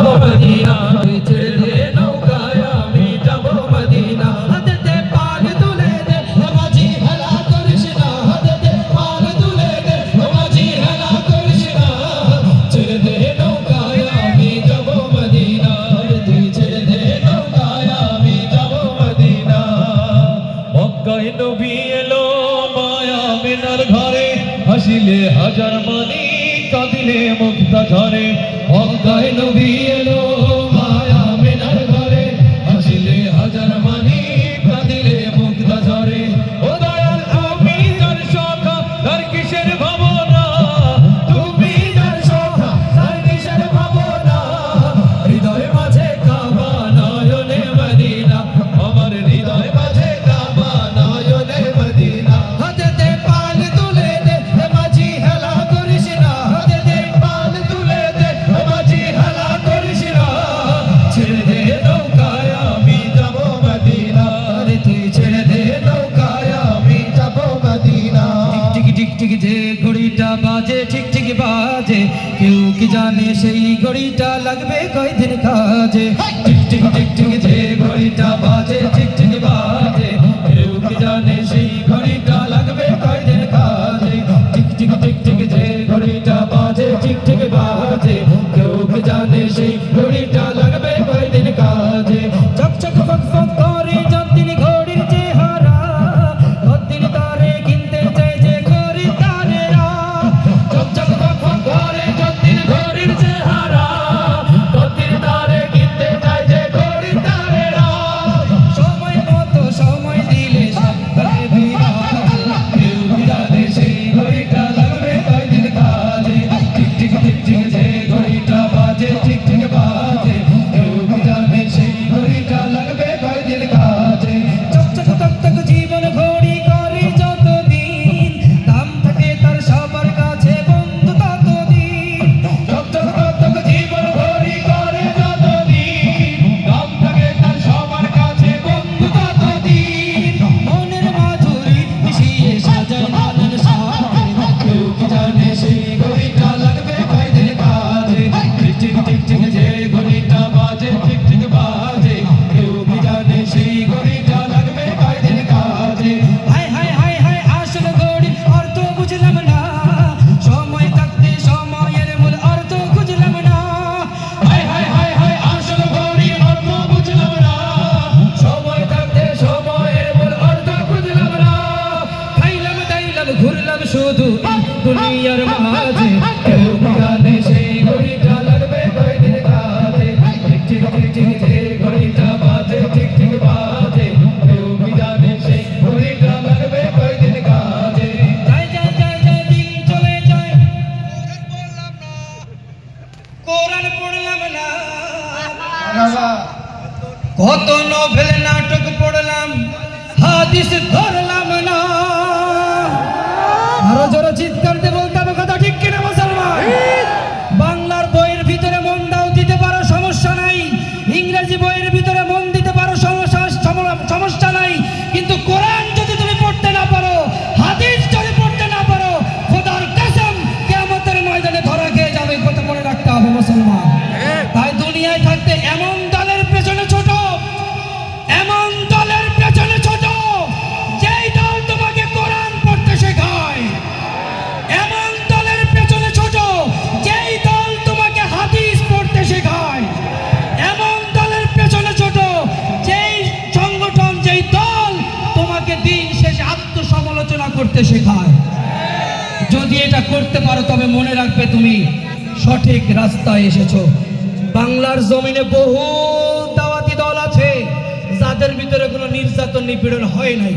Medina ছেড়ে দে নৌকায় আমি যাব মদিনা হাতে দে পাল তুলে দে মাঝি হেলা করিস না হাতে দে পাল তুলে দে মাঝি হেলা করিস না ছেড়ে দে নৌকায় আমি যাব মদিনা তুই ছেড়ে দে নৌকায় আমি যাব মদিনা মক্কায় নবী এলো মায়া মিনার ঘরে হাসিলে হাজার মানি কাঁদিলে মুক্তা ঝরে মক্কায় নবী এলো মায়া মিনার ঘরে হাসিলে হাজার মানি কাঁদিলে মুক্তা ঝরে ও দয়াল আমি যার সখা তার কিসের ভাবনা তুমি যার সখা তার কিসের ভাবনা হৃদয় মাঝে কাবা নয়নে মদিনা আমার হৃদয় মাঝে কাবা নয়নে মদিনা হাতে দে পাল তুলে দে মাঝি হেলা করিস না হাতে দে পাল তুলে দে মাঝি হেলা করিস না ছেড়ে দে নৌকায় আমি যাব মদিনা রে তুই ছেড়ে দে নৌকায় আমি যাব মদিনা টিক টিক টিক যে ঘড়িটা বাজে ঠিক ঠিক বাজে কেউ কি জানে সেই ঘড়িটা লাগবে কয়দিন কাজে টিক টিক টিক টিক যে ঘড়িটা বাজে ঠিক ঠিক বাজে কেউ কি জানে সেই ঘড়িটা লাগবে কয়দিন কাজে টিক টিক টিক টিক যে ঘড়িটা বাজে ঠিক ঠিক বাজে কেউ কি জানে সেই ঘড়িটা লাগবে কয়দিন কাজে চক চক ফক ফক করে যতদিন ঘড়ির চেহারা ততদিন তারে কিনতে চাই যে খরিদ্দারেরা চক চক ফক ফক করে যতদিন ঘড়ির চেহারা ততদিন তারে কিনতে চাই যে খরিদ্দারেরা সময় মতো সময় দিলে সব করে ভিড়া কেউ কি জানে সেই ঘড়িটা লাগবে কয়দিন কাজে টিক টিক টিক টিক যে ঘড়িটা বাজে ঠিক ঠিক বাজে কেউ কি জানে সেই ঘড়িটা লাগবে কয়দিন কাজে চক চক তক তক জীবন ঘড়ি করে যতদিন দাম থাকে তার সবার কাছে বন্ধু ততদিন চক চক তক তক জীবন ঘড়ি করে যতদিন দাম থাকে তার সবার কাছে বন্ধু ততদিন মনের মাধুরী মিশিয়ে সাজায় নানান সাথে কেউ কি জানে সেই ঘড়িটা লাগবে কয়দিন কাজে টিক টিক টিক টিক যে ঘড়িটা বাজে ঠিক ঠিক বাজে কেউ কি জানে সেই ঘড়িটা লাগবে কয়দিন কাজে হায় হায় হায় হায় আসল ঘড়ির অর্থ বুঝলাম না সময় থাকতে সময়ের মূল অর্থ খুঁজলাম না হায় হায় হায় হায় আসল ঘড়ির অর্থ বুঝলাম না সময় থাকতে সময়ের মূল অর্থ খুঁজলাম না খাইলাম দাইলাম ঘুরলাম শুধু দুনিয়ার মাঝে কেউ কি জানে সেই ঘড়িটা লাগবে কয়দিন কাজে ঠিক ঠিক ঠিক ঠিক যে ঘড়িটা বাজে ঠিক ঠিক বাজে কেউ কি জানে সেই ঘড়িটা লাগবে কয়দিন কাজে যায় যায় যায় যায় দিন চলে যায় কোরআন পড়লাম না কত নোবেল নাটক পড়লাম হাদিস ধরলাম না আরো জোরে চিৎকার দিয়ে বলতে হবে কথা ঠিক কিনা মুসলমান বাংলার বইয়ের ভিতরে মন দাও দিতে পারো সমস্যা নাই ইংরেজি বইয়ের ভিতরে মন দিতে পারো সমস্যা নাই কিন্তু কোরআন যদি তুমি পড়তে না পারো হাদিস যদি পড়তে না পারো খোদার কসম কিয়ামতের ময়দানে ধরা খেয়ে যাবে কথা মনে রাখতে হবে মুসলমান তাই দুনিয়ায় থাকতে এমন দলের পেছনে ছোট এমন দলের পেছনে ছোট যেই দল তোমাকে কোরআন পড়তে শেখায় এমন দলের পেছনে ছোট যেই দল তোমাকে হাদিস পড়তে শেখায় এমন দলের পেছনে ছোট যেই সংগঠন যেই দল তোমাকে দিন শেষে আত্মসমালোচনা করতে শেখায় যদি এটা করতে পারো তবে মনে রাখবে তুমি সঠিক রাস্তায় এসেছো বাংলার জমিনে বহু দাওয়াতি দল আছে যাদের ভিতরে কোনো নির্যাতন নিপীড়ন হয় নাই